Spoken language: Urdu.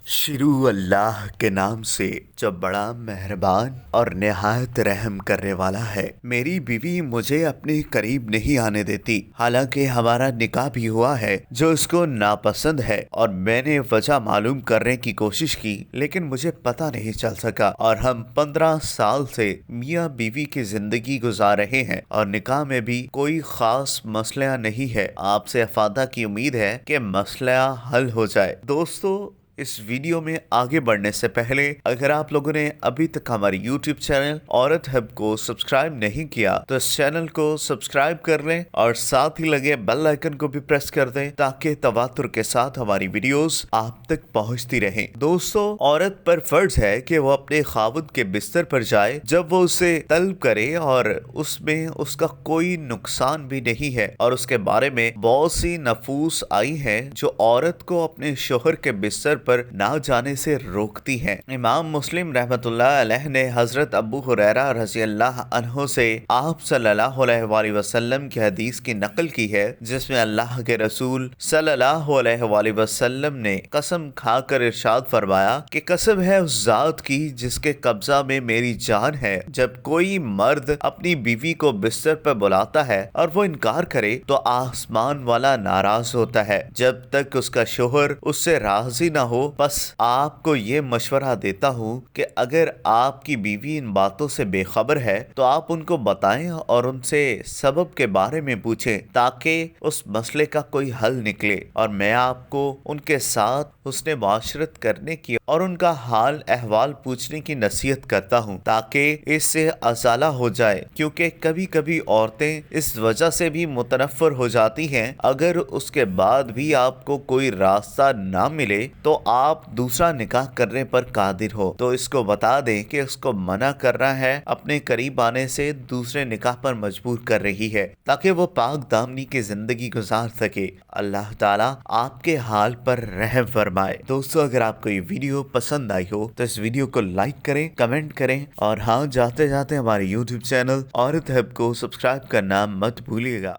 شروع اللہ کے نام سے جو بڑا مہربان اور نہایت رحم کرنے والا ہے۔ میری بیوی مجھے اپنے قریب نہیں آنے دیتی، حالانکہ ہمارا نکاح بھی ہوا ہے جو اس کو ناپسند ہے، اور میں نے وجہ معلوم کرنے کی کوشش کی لیکن مجھے پتہ نہیں چل سکا، اور ہم 15 سال سے میاں بیوی کی زندگی گزار رہے ہیں اور نکاح میں بھی کوئی خاص مسئلہ نہیں ہے۔ آپ سے افادہ کی امید ہے کہ مسئلہ حل ہو جائے۔ دوستو، اس ویڈیو میں آگے بڑھنے سے پہلے اگر آپ لوگوں نے ابھی تک ہماری یوٹیوب چینل عورت ہب کو سبسکرائب نہیں کیا تو اس چینل کو سبسکرائب کر لیں اور ساتھ ہی لگے بیل آئیکن کو بھی پریس کر دیں تاکہ تواتر کے ساتھ ہماری ویڈیوز آپ تک پہنچتی رہیں۔ دوستو، عورت پر فرض ہے کہ وہ اپنے خاوند کے بستر پر جائے جب وہ اسے طلب کرے اور اس میں اس کا کوئی نقصان بھی نہیں ہے، اور اس کے بارے میں بہت سی نصوص آئی ہیں جو عورت کو اپنے شوہر کے بستر پر نہ جانے سے روکتی ہیں۔ امام مسلم رحمۃ اللہ علیہ نے حضرت ابو ہریرہ رضی اللہ عنہ سے آپ صلی اللہ علیہ وآلہ وسلم کی حدیث کی نقل کی ہے، جس میں اللہ کے رسول صلی اللہ علیہ وآلہ وسلم نے قسم کھا کر ارشاد فرمایا کہ قسم ہے اس ذات کی جس کے قبضہ میں میری جان ہے، جب کوئی مرد اپنی بیوی کو بستر پر بلاتا ہے اور وہ انکار کرے تو آسمان والا ناراض ہوتا ہے جب تک اس کا شوہر اس سے راضی نہ ہو۔ بس آپ کو یہ مشورہ دیتا ہوں کہ اگر آپ کی بیوی ان باتوں سے بے خبر ہے تو آپ ان کو بتائیں اور ان سے سبب کے بارے میں پوچھیں تاکہ اس مسئلے کا کوئی حل نکلے، اور میں آپ کو ان کے ساتھ حسن معاشرت کرنے کی اور ان کا حال احوال پوچھنے کی نصیحت کرتا ہوں تاکہ اس سے ازالہ ہو جائے، کیونکہ کبھی کبھی عورتیں اس وجہ سے بھی متنفر ہو جاتی ہیں۔ اگر اس کے بعد بھی آپ کو کوئی راستہ نہ ملے تو آپ دوسرا نکاح کرنے پر قادر ہو، تو اس کو بتا دیں کہ اس کو منع کرنا ہے، اپنے قریب آنے سے دوسرے نکاح پر مجبور کر رہی ہے تاکہ وہ پاک دامنی کی زندگی گزار سکے۔ اللہ تعالیٰ آپ کے حال پر رحم فرمائے۔ دوستو، اگر آپ کو یہ ویڈیو پسند آئی ہو تو اس ویڈیو کو لائک کریں، کمنٹ کریں، اور ہاں، جاتے جاتے ہمارے یوٹیوب چینل عورت ہب کو سبسکرائب کرنا مت بھولیے گا۔